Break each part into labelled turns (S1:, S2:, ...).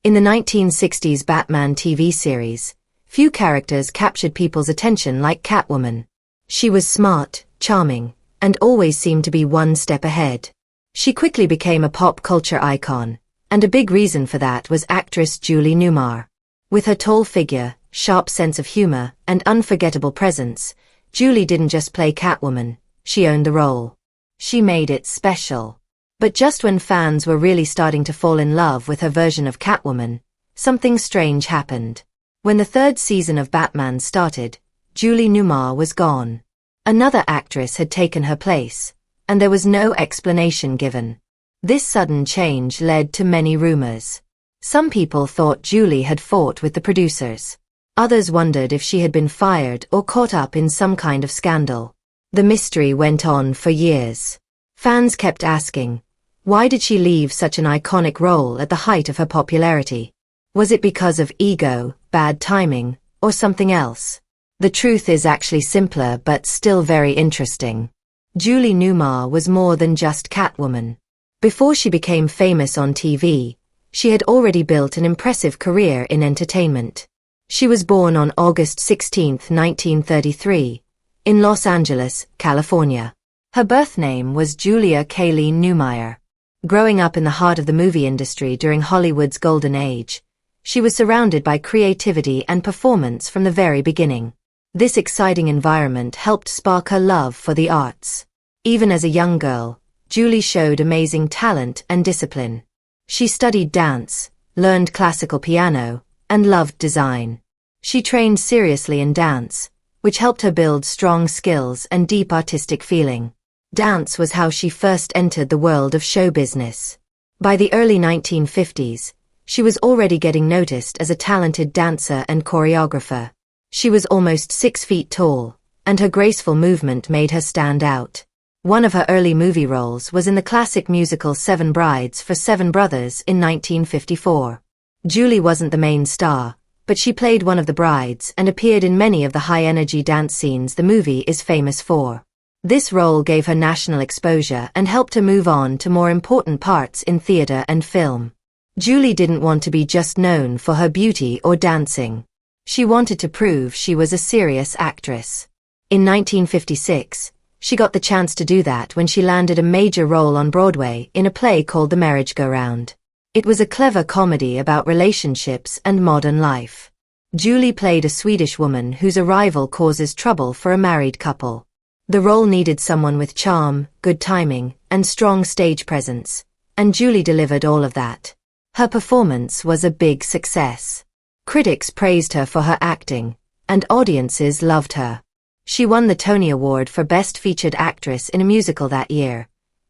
S1: In the 1960s Batman TV series, few characters captured people's attention like Catwoman. She was smart, charming, and always seemed to be one step ahead. She quickly became a pop culture icon, and a big reason for that was actress Julie Newmar. With her tall figure, sharp sense of humor, and unforgettable presence, Julie didn't just play Catwoman, she owned the role. She made it special. But just when fans were really starting to fall in love with her version of Catwoman, something strange happened. When the third season of Batman started, Julie Newmar was gone. Another actress had taken her place, and there was no explanation given. This sudden change led to many rumors. Some people thought Julie had fought with the producers. Others wondered if she had been fired or caught up in some kind of scandal. The mystery went on for years. Fans kept asking, why did she leave such an iconic role at the height of her popularity? Was it because of ego, bad timing, or something else? The truth is actually simpler but still very interesting. Julie Newmar was more than just Catwoman. Before she became famous on TV, she had already built an impressive career in entertainment. She was born on August 16, 1933, in Los Angeles, California. Her birth name was Julia Kayleen Newmar. Growing up in the heart of the movie industry during Hollywood's golden age, she was surrounded by creativity and performance from the very beginning. This exciting environment helped spark her love for the arts. Even as a young girl, Julie showed amazing talent and discipline. She studied dance, learned classical piano, and loved design. She trained seriously in dance, which helped her build strong skills and deep artistic feeling. Dance was how she first entered the world of show business. By the early 1950s, she was already getting noticed as a talented dancer and choreographer. She was almost 6 feet tall, and her graceful movement made her stand out. One of her early movie roles was in the classic musical Seven Brides for Seven Brothers in 1954. Julie wasn't the main star, but she played one of the brides and appeared in many of the high-energy dance scenes the movie is famous for. This role gave her national exposure and helped her move on to more important parts in theater and film. Julie didn't want to be just known for her beauty or dancing. She wanted to prove she was a serious actress. In 1956, she got the chance to do that when she landed a major role on Broadway in a play called The Merry-Go-Round. It was a clever comedy about relationships and modern life. Julie played a Swedish woman whose arrival causes trouble for a married couple. The role needed someone with charm, good timing, and strong stage presence, and Julie delivered all of that. Her performance was a big success. Critics praised her for her acting, and audiences loved her. She won the Tony Award for Best Featured Actress in a Musical that year,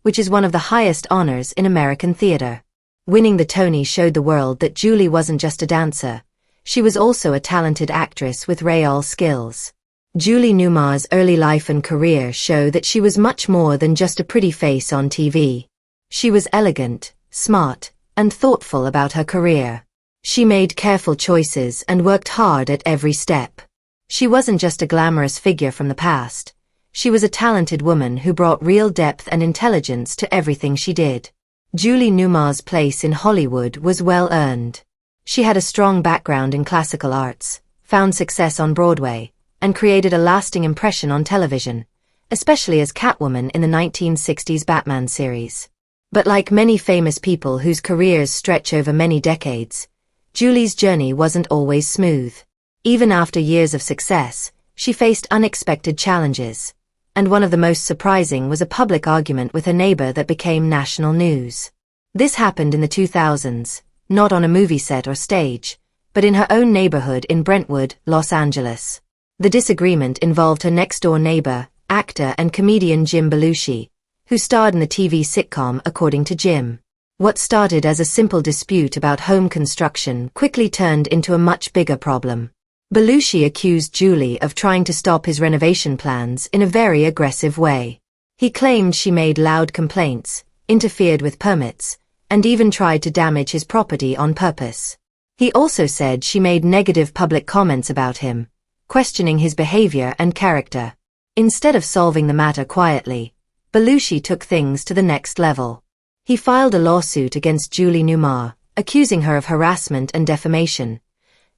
S1: which is one of the highest honors in American theater. Winning the Tony showed the world that Julie wasn't just a dancer, she was also a talented actress with real skills. Julie Newmar's early life and career show that she was much more than just a pretty face on TV. She was elegant, smart, and thoughtful about her career. She made careful choices and worked hard at every step. She wasn't just a glamorous figure from the past. She was a talented woman who brought real depth and intelligence to everything she did. Julie Newmar's place in Hollywood was well earned. She had a strong background in classical arts, found success on Broadway, and created a lasting impression on television, especially as Catwoman in the 1960s Batman series. But like many famous people whose careers stretch over many decades, Julie's journey wasn't always smooth. Even after years of success, she faced unexpected challenges, and one of the most surprising was a public argument with her neighbor that became national news. This happened in the 2000s, not on a movie set or stage, but in her own neighborhood in Brentwood, Los Angeles. The disagreement involved her next-door neighbor, actor and comedian Jim Belushi, who starred in the TV sitcom According to Jim. What started as a simple dispute about home construction quickly turned into a much bigger problem. Belushi accused Julie of trying to stop his renovation plans in a very aggressive way. He claimed she made loud complaints, interfered with permits, and even tried to damage his property on purpose. He also said she made negative public comments about him, questioning his behavior and character. Instead of solving the matter quietly, Belushi took things to the next level. He filed a lawsuit against Julie Newmar, accusing her of harassment and defamation,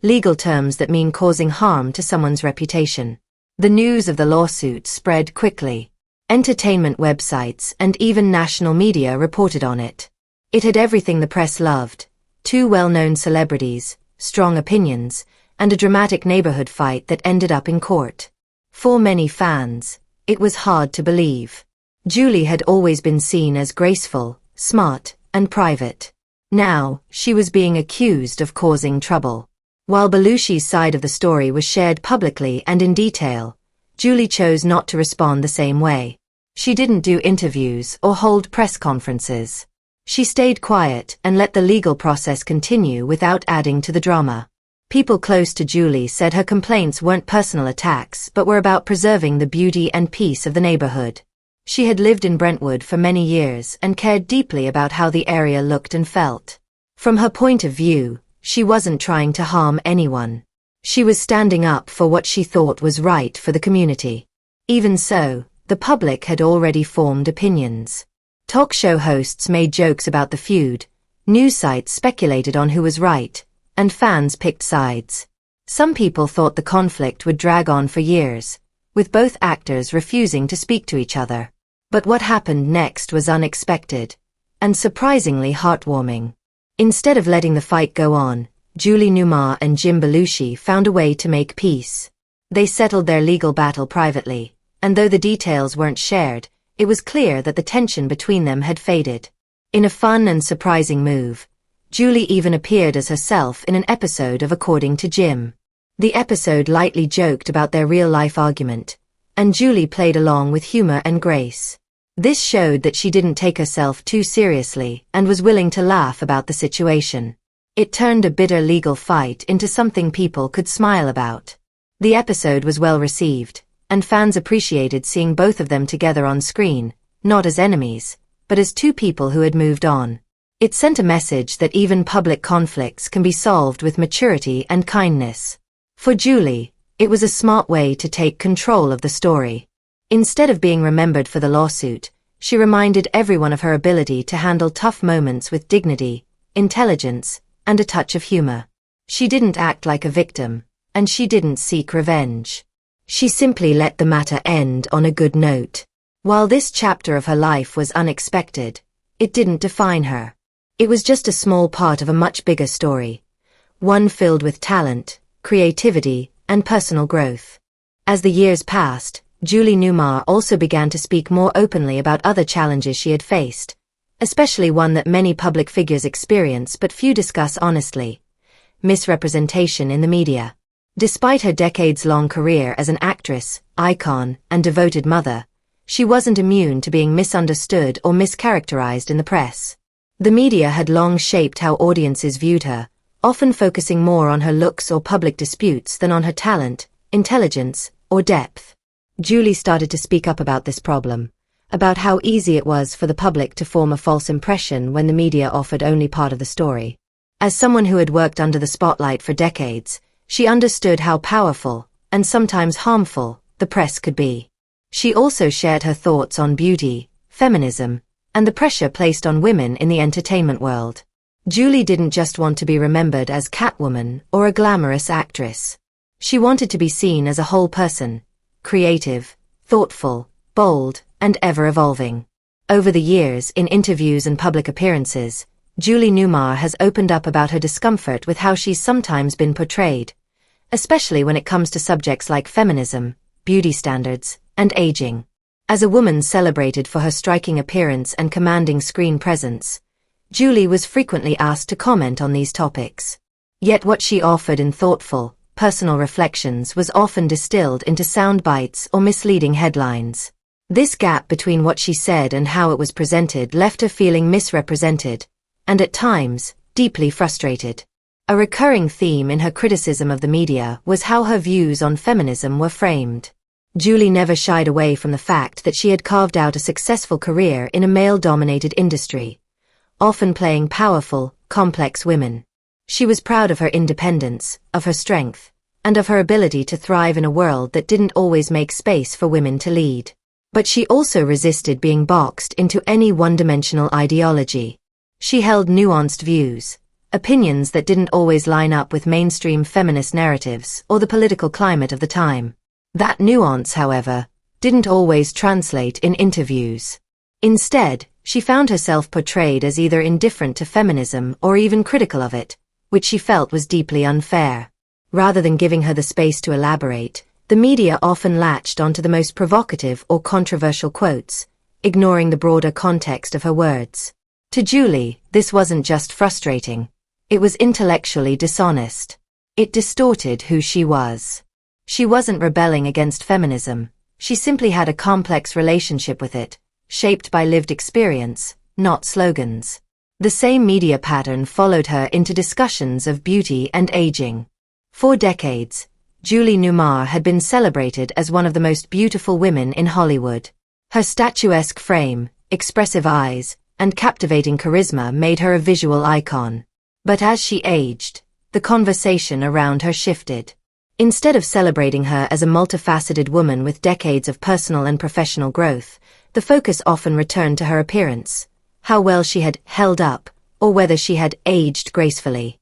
S1: legal terms that mean causing harm to someone's reputation. The news of the lawsuit spread quickly. Entertainment websites and even national media reported on it. It had everything the press loved: two well-known celebrities, strong opinions, and a dramatic neighborhood fight that ended up in court. For many fans, it was hard to believe. Julie had always been seen as graceful, smart, and private. Now, she was being accused of causing trouble. While Belushi's side of the story was shared publicly and in detail, Julie chose not to respond the same way. She didn't do interviews or hold press conferences. She stayed quiet and let the legal process continue without adding to the drama. People close to Julie said her complaints weren't personal attacks but were about preserving the beauty and peace of the neighborhood. She had lived in Brentwood for many years and cared deeply about how the area looked and felt. From her point of view, she wasn't trying to harm anyone. She was standing up for what she thought was right for the community. Even so, the public had already formed opinions. Talk show hosts made jokes about the feud, news sites speculated on who was right, and fans picked sides. Some people thought the conflict would drag on for years, with both actors refusing to speak to each other. But what happened next was unexpected, and surprisingly heartwarming. Instead of letting the fight go on, Julie Newmar and Jim Belushi found a way to make peace. They settled their legal battle privately, and though the details weren't shared, it was clear that the tension between them had faded. In a fun and surprising move, Julie even appeared as herself in an episode of According to Jim. The episode lightly joked about their real-life argument, and Julie played along with humor and grace. This showed that she didn't take herself too seriously and was willing to laugh about the situation. It turned a bitter legal fight into something people could smile about. The episode was well received, and fans appreciated seeing both of them together on screen, not as enemies, but as two people who had moved on. It sent a message that even public conflicts can be solved with maturity and kindness. For Julie, it was a smart way to take control of the story. Instead of being remembered for the lawsuit, she reminded everyone of her ability to handle tough moments with dignity, intelligence, and a touch of humor. She didn't act like a victim, and she didn't seek revenge. She simply let the matter end on a good note. While this chapter of her life was unexpected, it didn't define her. It was just a small part of a much bigger story, one filled with talent, creativity, and personal growth. As the years passed, Julie Newmar also began to speak more openly about other challenges she had faced, especially one that many public figures experience but few discuss honestly: misrepresentation in the media. Despite her decades-long career as an actress, icon, and devoted mother, she wasn't immune to being misunderstood or mischaracterized in the press. The media had long shaped how audiences viewed her, often focusing more on her looks or public disputes than on her talent, intelligence, or depth. Julie started to speak up about this problem, about how easy it was for the public to form a false impression when the media offered only part of the story. As someone who had worked under the spotlight for decades, she understood how powerful, and sometimes harmful, the press could be. She also shared her thoughts on beauty, feminism, and the pressure placed on women in the entertainment world. Julie didn't just want to be remembered as Catwoman or a glamorous actress. She wanted to be seen as a whole person, creative, thoughtful, bold, and ever-evolving. Over the years, in interviews and public appearances, Julie Newmar has opened up about her discomfort with how she's sometimes been portrayed, especially when it comes to subjects like feminism, beauty standards, and aging. As a woman celebrated for her striking appearance and commanding screen presence, Julie was frequently asked to comment on these topics. Yet what she offered in thoughtful, personal reflections was often distilled into sound bites or misleading headlines. This gap between what she said and how it was presented left her feeling misrepresented, and at times, deeply frustrated. A recurring theme in her criticism of the media was how her views on feminism were framed. Julie never shied away from the fact that she had carved out a successful career in a male-dominated industry, often playing powerful, complex women. She was proud of her independence, of her strength, and of her ability to thrive in a world that didn't always make space for women to lead. But she also resisted being boxed into any one-dimensional ideology. She held nuanced views, opinions that didn't always line up with mainstream feminist narratives or the political climate of the time. That nuance, however, didn't always translate in interviews. Instead, she found herself portrayed as either indifferent to feminism or even critical of it, which she felt was deeply unfair. Rather than giving her the space to elaborate, the media often latched onto the most provocative or controversial quotes, ignoring the broader context of her words. To Julie, this wasn't just frustrating. It was intellectually dishonest. It distorted who she was. She wasn't rebelling against feminism. She simply had a complex relationship with it, shaped by lived experience, not slogans. The same media pattern followed her into discussions of beauty and aging. For decades, Julie Newmar had been celebrated as one of the most beautiful women in Hollywood. Her statuesque frame, expressive eyes, and captivating charisma made her a visual icon. But as she aged, the conversation around her shifted. Instead of celebrating her as a multifaceted woman with decades of personal and professional growth, the focus often returned to her appearance, how well she had held up, or whether she had aged gracefully.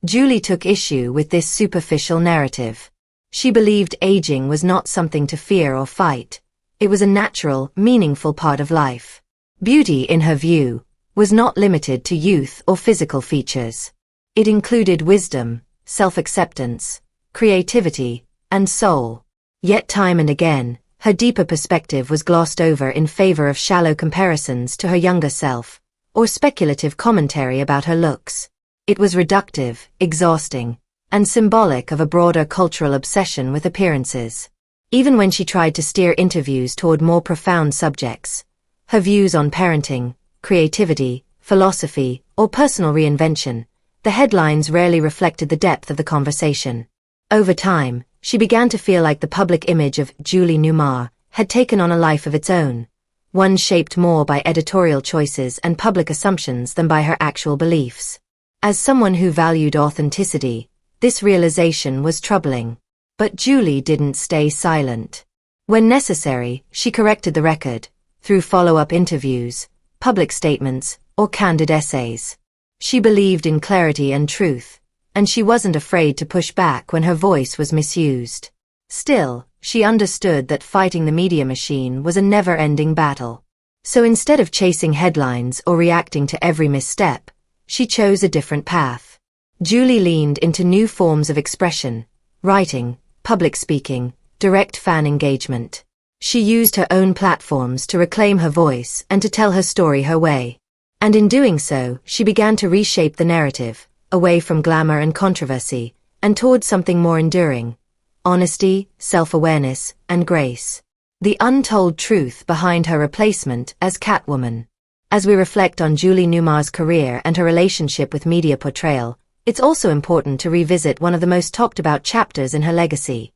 S1: Julie took issue with this superficial narrative. She believed aging was not something to fear or fight. It was a natural, meaningful part of life. Beauty, in her view, was not limited to youth or physical features. It included wisdom, self-acceptance, creativity, and soul. Yet time and again, her deeper perspective was glossed over in favor of shallow comparisons to her younger self, or speculative commentary about her looks. It was reductive, exhausting, and symbolic of a broader cultural obsession with appearances. Even when she tried to steer interviews toward more profound subjects, her views on parenting, creativity, philosophy, or personal reinvention, the headlines rarely reflected the depth of the conversation. Over time, she began to feel like the public image of Julie Newmar had taken on a life of its own, one shaped more by editorial choices and public assumptions than by her actual beliefs. As someone who valued authenticity, this realization was troubling. But Julie didn't stay silent. When necessary, she corrected the record, through follow-up interviews, public statements, or candid essays. She believed in clarity and truth, and she wasn't afraid to push back when her voice was misused. Still, she understood that fighting the media machine was a never-ending battle. So instead of chasing headlines or reacting to every misstep, she chose a different path. Julie leaned into new forms of expression, writing, public speaking, direct fan engagement. She used her own platforms to reclaim her voice and to tell her story her way. And in doing so, she began to reshape the narrative, away from glamour and controversy, and towards something more enduring: honesty, self-awareness, and grace. The untold truth behind her replacement as Catwoman. As we reflect on Julie Newmar's career and her relationship with media portrayal, it's also important to revisit one of the most talked-about chapters in her legacy: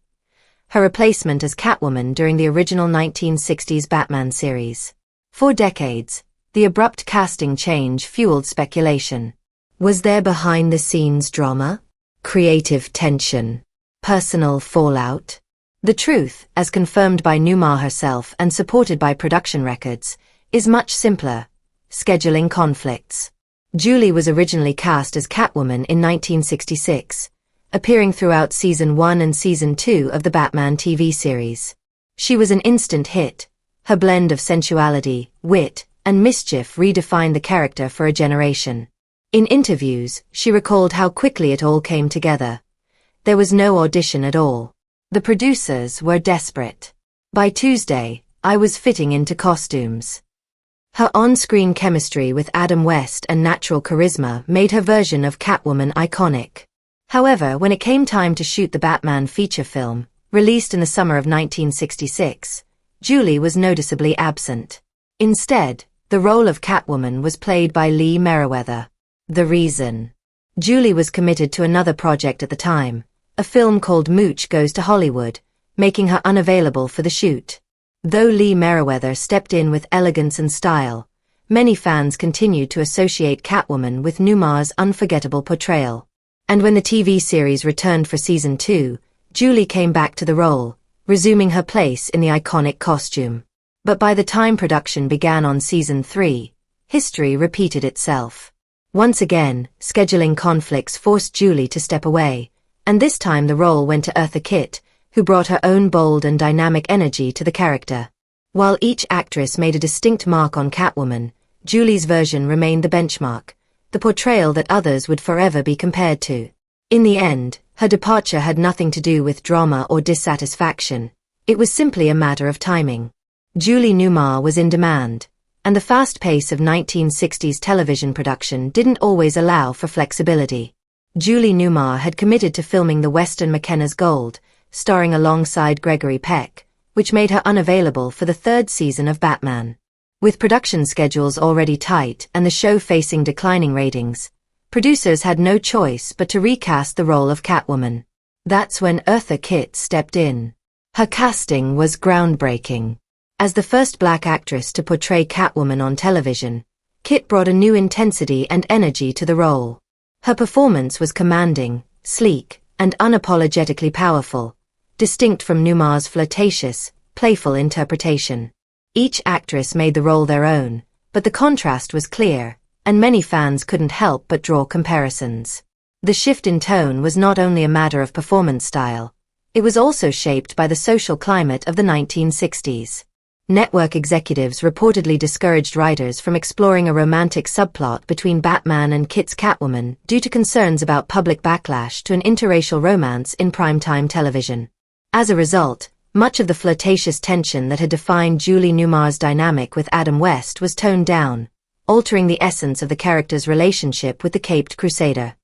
S1: her replacement as Catwoman during the original 1960s Batman series. For decades, the abrupt casting change fueled speculation. Was there behind-the-scenes drama, creative tension, personal fallout? The truth, as confirmed by Newmar herself and supported by production records, is much simpler: scheduling conflicts. Julie was originally cast as Catwoman in 1966, appearing throughout Season 1 and Season 2 of the Batman TV series. She was an instant hit. Her blend of sensuality, wit, and mischief redefined the character for a generation. In interviews, she recalled how quickly it all came together. There was no audition at all. The producers were desperate. By Tuesday, I was fitting into costumes. Her on-screen chemistry with Adam West and natural charisma made her version of Catwoman iconic. However, when it came time to shoot the Batman feature film, released in the summer of 1966, Julie was noticeably absent. Instead, the role of Catwoman was played by Lee Meriwether. The reason? Julie was committed to another project at the time, a film called Mooch Goes to Hollywood, making her unavailable for the shoot. Though Lee Meriwether stepped in with elegance and style, many fans continued to associate Catwoman with Newmar's unforgettable portrayal. And when the TV series returned for Season 2, Julie came back to the role, resuming her place in the iconic costume. But by the time production began on Season 3, history repeated itself. Once again, scheduling conflicts forced Julie to step away, and this time the role went to Eartha Kitt, who brought her own bold and dynamic energy to the character. While each actress made a distinct mark on Catwoman, Julie's version remained the benchmark, the portrayal that others would forever be compared to. In the end, her departure had nothing to do with drama or dissatisfaction. It was simply a matter of timing. Julie Newmar was in demand, and the fast pace of 1960s television production didn't always allow for flexibility. Julie Newmar had committed to filming the western McKenna's Gold, starring alongside Gregory Peck, which made her unavailable for the third season of Batman. With production schedules already tight and the show facing declining ratings, producers had no choice but to recast the role of Catwoman. That's when Eartha Kitt stepped in. Her casting was groundbreaking. As the first black actress to portray Catwoman on television, Kitt brought a new intensity and energy to the role. Her performance was commanding, sleek, and unapologetically powerful, distinct from Newmar's flirtatious, playful interpretation. Each actress made the role their own, but the contrast was clear, and many fans couldn't help but draw comparisons. The shift in tone was not only a matter of performance style, it was also shaped by the social climate of the 1960s. Network executives reportedly discouraged writers from exploring a romantic subplot between Batman and Kitt's Catwoman due to concerns about public backlash to an interracial romance in primetime television. As a result, much of the flirtatious tension that had defined Julie Newmar's dynamic with Adam West was toned down, altering the essence of the character's relationship with the Caped Crusader.